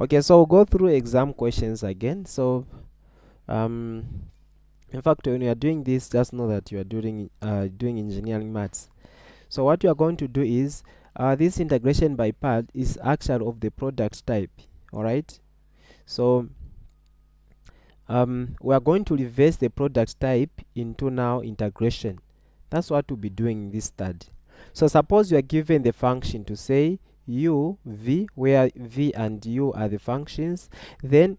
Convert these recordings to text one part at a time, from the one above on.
Okay, so we'll go through exam questions again. So um in fact, when you are doing this, just know that you are doing engineering maths. So what you are going to do is this integration by part is actually of the product type. All right, so we are going to reverse the product type into now integration. That's what we'll be doing in this study. So suppose you are given the function to say u v, where v and u are the functions. Then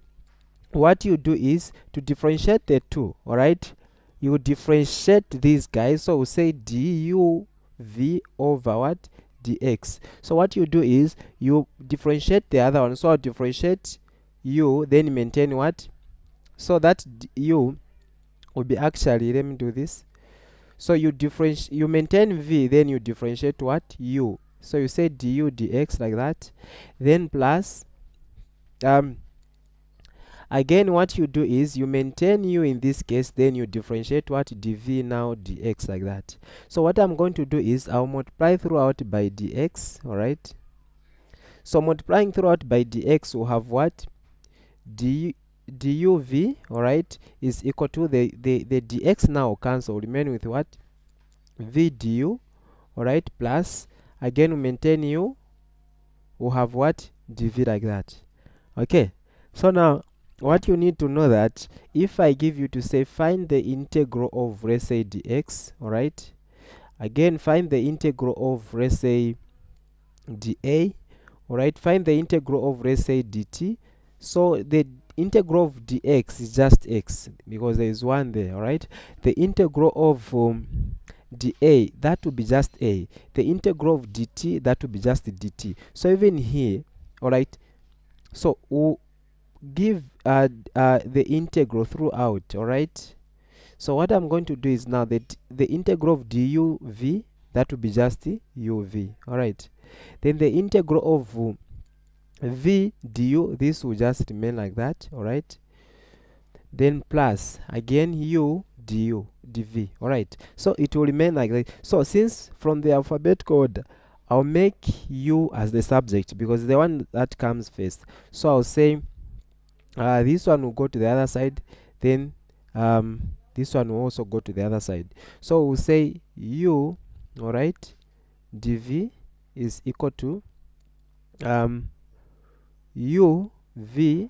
what you do is to differentiate the two. All right, you differentiate these guys. So we say du v over what, dx. So what you do is you differentiate the other one. So I'll differentiate u, then maintain what, so that u will be actually, let me do this. So you maintain v, then you differentiate what, u. So you say du dx like that, then plus again what you do is you maintain u in this case, then you differentiate what, dv now dx like that. So what I'm going to do is I'll multiply throughout by dx. All right, so multiplying throughout by dx will have what, duv, all right, is equal to the dx now cancel, remain with what, v du, all right, plus again we maintain u, we'll have what, dv like that. Okay, so now what you need to know that if I give you to say find the integral of, let's say, dx, all right, again find the integral of, let's say, dA, all right, find the integral of, let's say, dt. So the integral of dx is just x because there is one there. All right, the integral of dA, that will be just a. The integral of dt, that will be just dt. So even here, all right, so we'll give the integral throughout. All right, so what I'm going to do is now that the integral of duv, that will be just uv. All right, then the integral of v du, this will just remain like that. All right, then plus again u du dv. All right, so it will remain like that. So since from the alphabetical order, I'll make u as the subject because the one that comes first. So I'll say this one will go to the other side, then this one will also go to the other side. So we'll say u, all right, dv is equal to u v,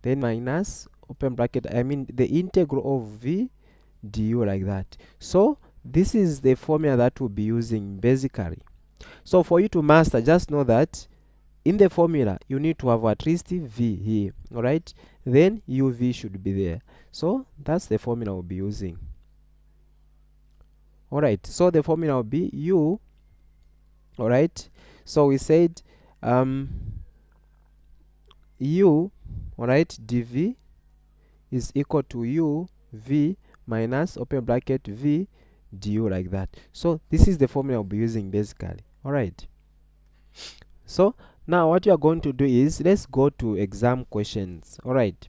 then minus open bracket, I mean the integral of v du like that. So this is the formula that we'll be using basically. So for you to master, just know that in the formula you need to have at least v here. All right, then uv should be there. So that's the formula we'll be using. All right, so the formula will be u, all right, so we said u, all right, dv is equal to u v minus open bracket v du like that. So this is the formula we'll be using basically. All right, so now what you are going to do is let's go to exam questions. All right,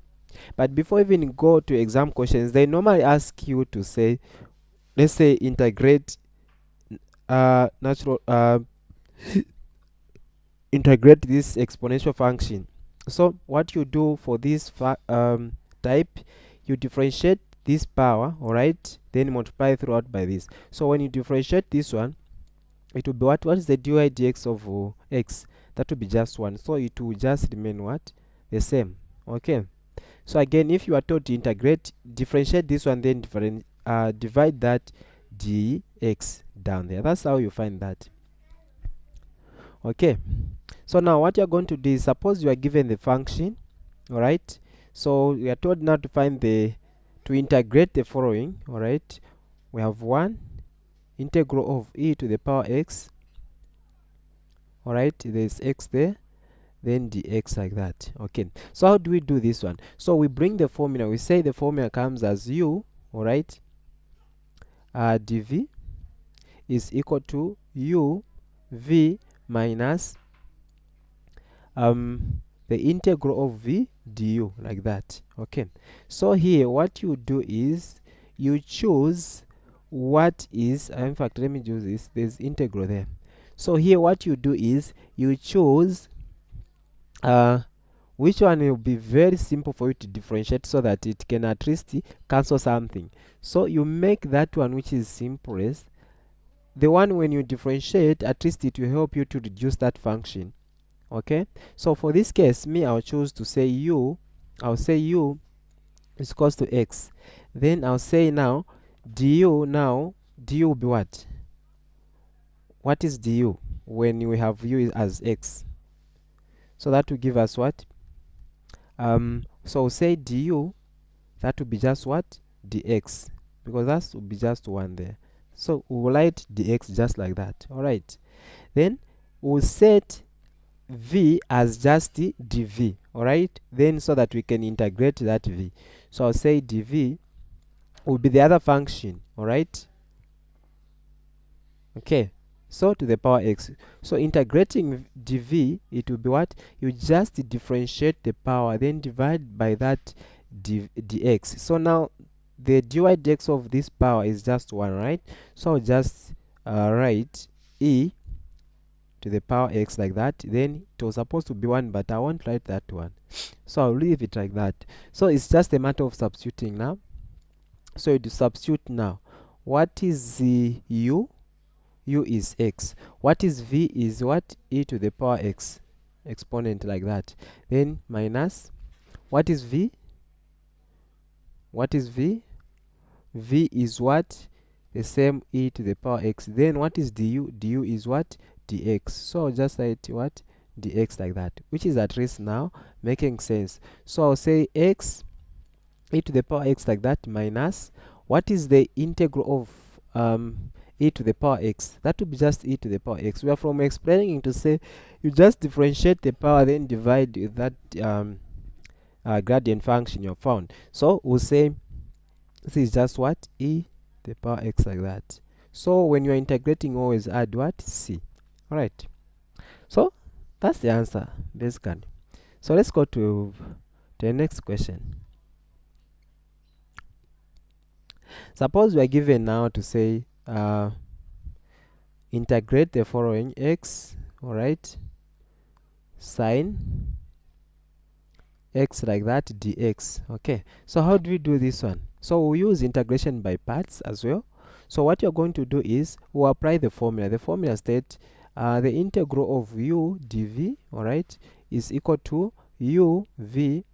but before even go to exam questions, they normally ask you to say, let's say, integrate integrate this exponential function. So what you do for this type, you differentiate this power, all right, then multiply throughout by this. So when you differentiate this one, it will be what is the dy dx of x? That will be just 1. So it will just remain what, the same. Okay, so again, if you are told to integrate, differentiate this one, then divide that dx down there. That's how you find that. Okay, so now what you're going to do is, suppose you are given the function, all right, so we are told now to find to integrate the following. All right, we have 1 integral of e to the power x, all right, there's x there, then dx like that. Okay, so how do we do this one? So we bring the formula, we say the formula comes as u, all right, dv is equal to u v minus the integral of v du like that. Okay, so here what you do is you choose what is in fact, let me do this, there's integral there. So here what you do is you choose which one will be very simple for you to differentiate so that it can at least cancel something. So you make that one which is simplest. The one when you differentiate, at least it will help you to reduce that function. Okay, so for this case, me, I'll choose to say I'll say u is equals to x. Then I'll say now du will be what? What is du when we have u as x? So that will give us what? So say du, that will be just what? Dx, because that will be just 1 there. So we'll write dx just like that. All right. Then we'll set v as just dv. All right. Then so that we can integrate that v. So I'll say dv will be the other function. All right. Okay. So to the power x. So integrating dv, it will be what? You just differentiate the power, then divide by that dx. So now the dy dx of this power is just 1, right? So I'll just write e to the power x like that. Then it was supposed to be 1, but I won't write that one. So I'll leave it like that. So it's just a matter of substituting now. So you substitute now. What is the u? U is x. What is v is what? E to the power x. Exponent like that. Then minus. What is v? What is v? V is what? The same e to the power x. Then what is du? Du is what? Dx. So I'll just write what? Dx like that, which is at least now making sense. So I'll say x e to the power x like that minus. What is the integral of e to the power x? That will be just e to the power x. We are from explaining to say you just differentiate the power, then divide with that gradient function you found. So we'll say this is just what? E to the power x like that. So when you are integrating, always add what? C. All right. So that's the answer basically. So let's go to the next question. Suppose we are given now to say integrate the following x, all right, sine x like that dx. Okay, so how do we do this one? So we use integration by parts as well. So what you're going to do is we'll apply the formula. The formula states the integral of u dv, all right, is equal to u v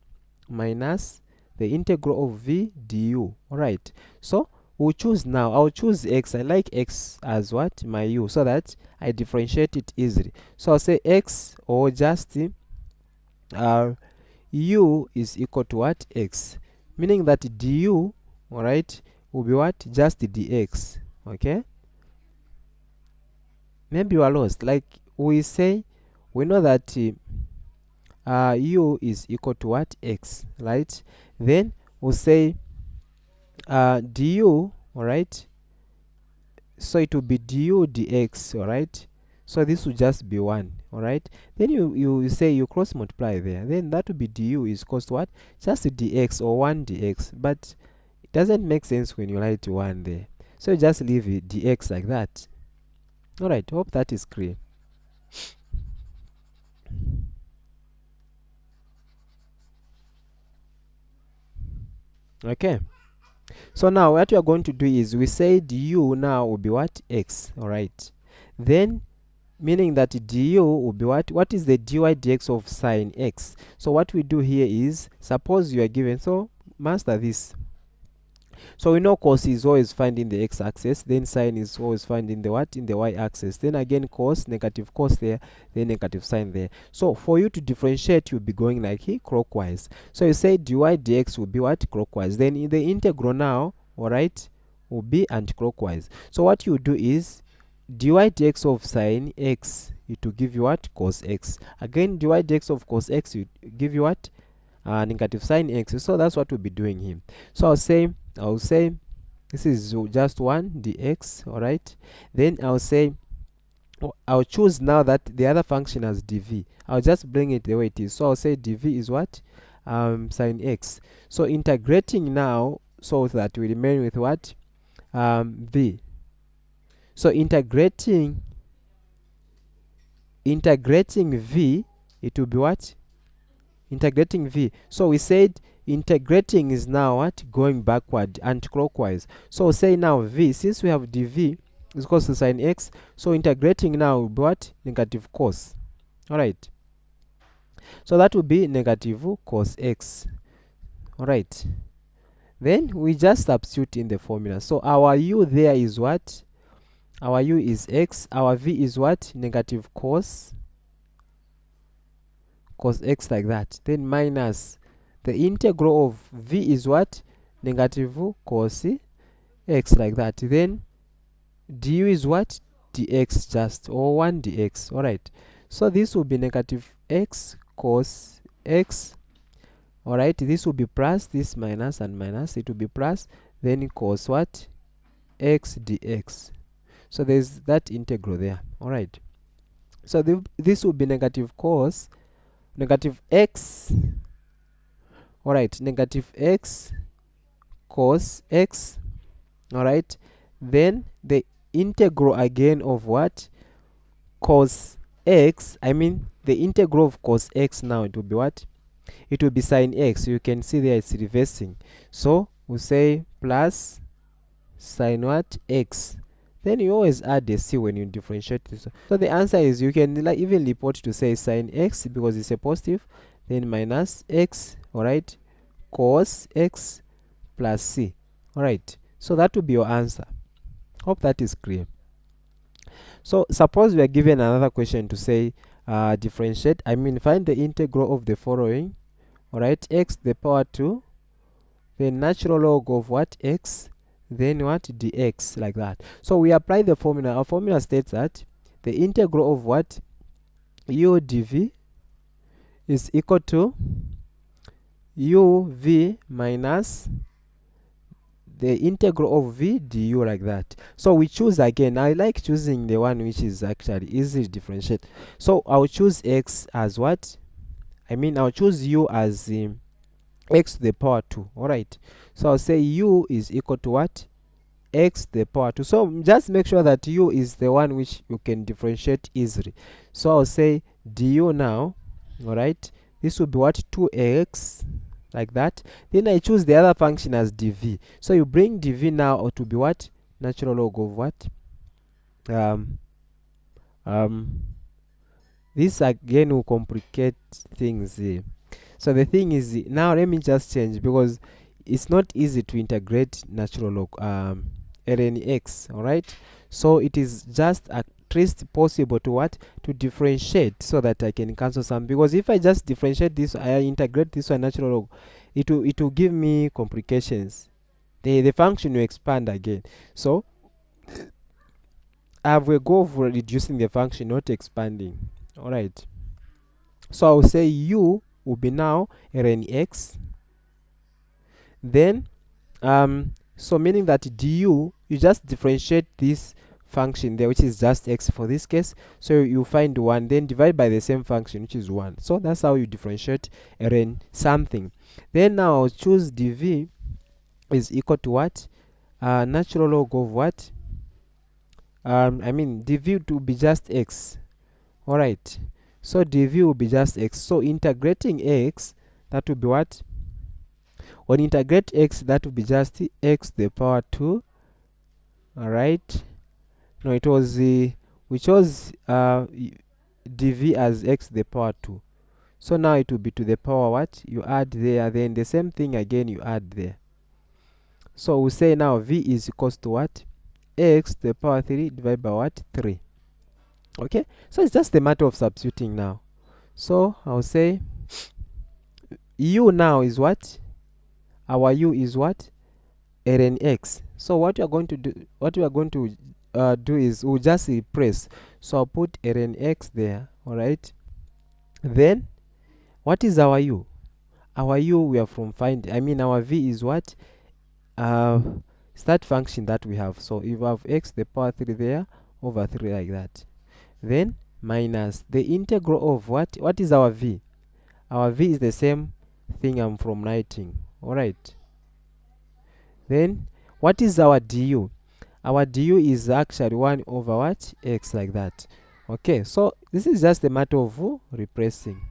minus the integral of v du. All right, so we'll choose now. I'll choose x. I like x as what? My u, so that I differentiate it easily. So I'll say x, or just u is equal to what? X, meaning that du, all right, will be what? Just dx. Okay, maybe you are lost. Like we say, we know that u is equal to what? X, right? Then we'll say du, all right, so it will be du dx, all right. So this will just be 1, all right. Then you say you cross multiply there, then that will be du is equals to what? Just dx, or 1 dx, but it doesn't make sense when you write 1 there, so you just leave it dx like that. All right, hope that is clear. Okay, so now what we are going to do is we say du now will be what? X, all right. Then meaning that du will be what? What is the dy dx of sine x? So what we do here is, suppose you are given, so master this. So we know cos is always found in the x-axis, then sine is always found in the what? In the y-axis. Then again cos, negative cos there, then negative sine there. So for you to differentiate, you'll be going like here, clockwise. So you say dy dx will be what? Clockwise. Then in the integral now, all right, will be anti-clockwise. So what you do is dy dx of sine x, it will give you what? Cos x. Again, dy dx of cos x will give you what? Negative sine x. So that's what we'll be doing here. So I'll say this is just 1 dx, all right. Then I'll say I'll choose now that the other function as dv. I'll just bring it the way it is. So I'll say dv is what? Sine x. So integrating now, so that we remain with what? V. So integrating v, it will be what? integrating v. So we said integrating is now what? Going backward anti-clockwise. So say now v, since we have dv is equals to sine x, so integrating now will be what? Negative cos. Alright, so that will be negative cos x. Alright, then we just substitute in the formula. So our u there is what? Our u is x, our v is what? Negative cos x, like that. Then minus the integral of v is what? Negative cos x, like that. Then du is what? Dx, just, or 1 dx. Alright, so this will be negative x cos x. Alright, this will be plus, this minus and minus, it will be plus, then cos what? X dx. So there's that integral there. Alright, so this will be negative cos negative x. Alright, negative x cos x. Alright, then the integral again of what? Cos x. I mean the integral of cos x now, it will be what? It will be sine x. You can see there it's reversing, so we'll say plus sine what? X. Then you always add a c when you differentiate this. So the answer is, you can like even report to say sine x because it's a positive, then minus x, alright, cos x plus c. Alright, so that will be your answer. Hope that is clear. So suppose we are given another question to say differentiate, I mean find the integral of the following. Alright, x to the power 2, then natural log of what? X, then what? Dx, like that. So we apply the formula. Our formula states that the integral of what? U dv is equal to uv minus the integral of v du, like that. So we choose again. I like choosing the one which is actually easy to differentiate. So I'll choose x as what? I mean I'll choose u as x to the power 2. Alright, so I'll say u is equal to what? X to the power 2. So just make sure that u is the one which you can differentiate easily. So I'll say du now. Alright, this will be what? 2x, like that. Then I choose the other function as dv. So you bring dv now or to be what? Natural log of what? This again will complicate things here. So the thing is, now let me just change, because it's not easy to integrate natural log ln x. Alright, so it is just at least possible to what? To differentiate, so that I can cancel some, because if I just differentiate this, I integrate this one natural log, it will give me complications. The function will expand again. So I have a goal of reducing the function, not expanding. Alright, so I will say u will be now ln x. Then so meaning that du, you just differentiate this function there, which is just x for this case, so you find 1, then divide by the same function, which is 1. So that's how you differentiate ln something. Then now I'll choose dv is equal to what? Natural log of what? I mean dv to be just x. Alright, so dv will be just x. So integrating x, that will be what? When integrate x, that will be just x to the power 2. Alright, no, it was we chose dv as x to the power 2. So now it will be to the power what? You add there, then the same thing again you add there. So we say now v is equals to what? X to the power 3 divided by what? 3. Okay, so it's just a matter of substituting now. So I'll say u now is what? Our u is what? Ln x. So what we are going to do, is we'll just replace. So I'll put ln x there. Alright, then what is our u? Our u we are from find, I mean our v is what? It's that function that we have. So if we have x to the power 3 there over 3, like that, then minus the integral of what? What is our v? Our v is the same thing I'm from writing. Alright, then what is our du? Our du is actually 1 over what? X, like that. Okay, so this is just a matter of replacing.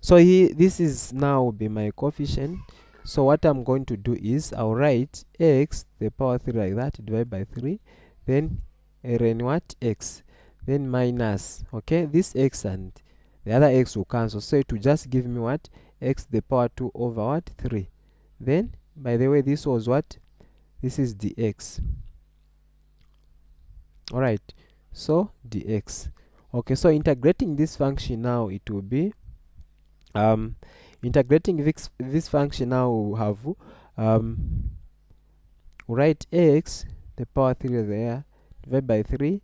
So here, this is now will be my coefficient. So what I'm going to do is I'll write x to the power 3 like that, divide by 3, then ln what x, then minus, okay, this x and the other x will cancel, so it will just give me what, x to the power 2 over what, 3. Then by the way, this was what, this is dx. All right, so dx. Okay, so integrating this function now, it will be integrating this function now, will have write x the power 3 there, divided by 3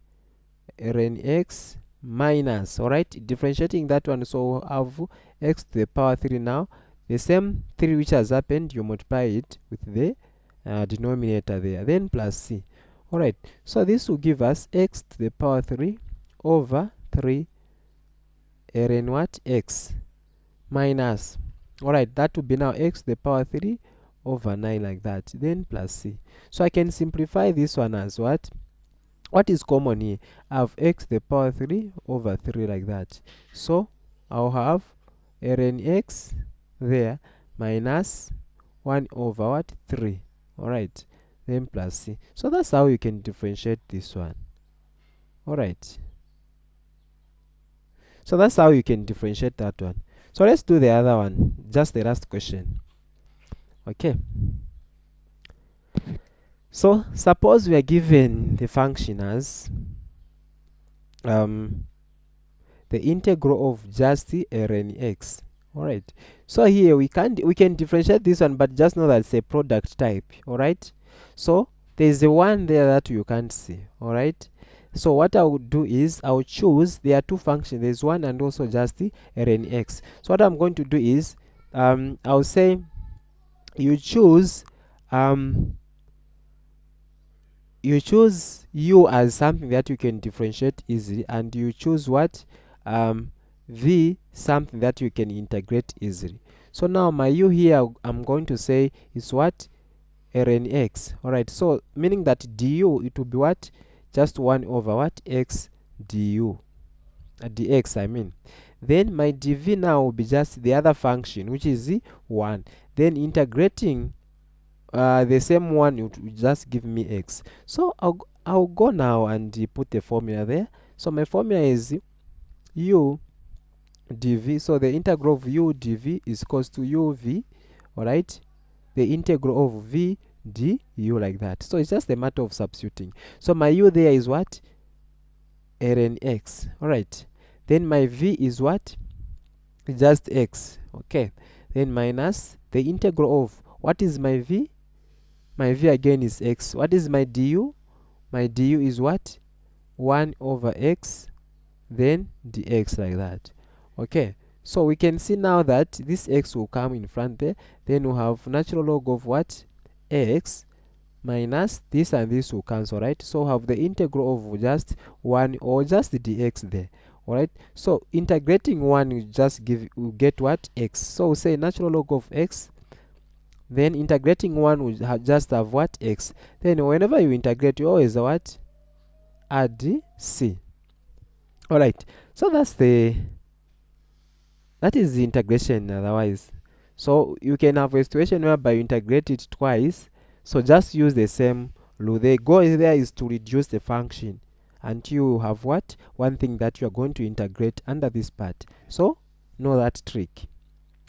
ln x minus, all right, differentiating that one, so we'll have x to the power 3. Now the same 3 which has happened, you multiply it with the denominator there, then plus c. All right, so this will give us x to the power 3 over 3 ln what, x minus, all right, that will be now x to the power 3 over 9 like that, then plus c. So I can simplify this one as what is common here. I have x to the power 3 over 3 like that, so I'll have ln x there minus 1 over what, 3, all right, then plus c. So that's how you can differentiate this one. All right, so that's how you can differentiate that one. So let's do the other one, just the last question. Okay, so suppose we are given the function as the integral of just ln x. All right, so here we can differentiate this one, but just know that it's a product type. All right, so there's the one there that you can't see. All right, so what I would do is I'll choose, there are two functions, there's one and also just the ln x. So what I'm going to do is I'll say you choose u as something that you can differentiate easily, and you choose what, v, something that you can integrate easily. So now my u here, I'm going to say is what, ln x. All right, so meaning that du, it will be what, just 1 over what, x du, dx I mean. Then my dv now will be just the other function, which is the 1. Then integrating the same one, it will just give me x. So I'll go now and put the formula there. So my formula is u dv, so the integral of u dv is equals to uv, all right, the integral of v du, like that. So it's just a matter of substituting. So my u there is what, ln x, all right, then my v is what, just x, okay, then minus the integral of, what is my v? My v again is x. What is my du? My du is what, 1 over x, then dx, like that. Okay, so we can see now that this x will come in front there, then we'll have natural log of what, x minus this, and this will cancel, right? So we'll have the integral of just 1 or just the dx there. All right, so integrating 1 will just will get what, x. So we'll say natural log of x, then integrating 1 will just have what, x. Then whenever you integrate, you always what, add c. All right, so that is the integration otherwise. So you can have a situation whereby you integrate it twice, so just use the same rule. The goal there is to reduce the function until you have what, one thing that you are going to integrate under this part. So know that trick.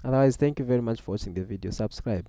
Otherwise, thank you very much for watching the video. Subscribe.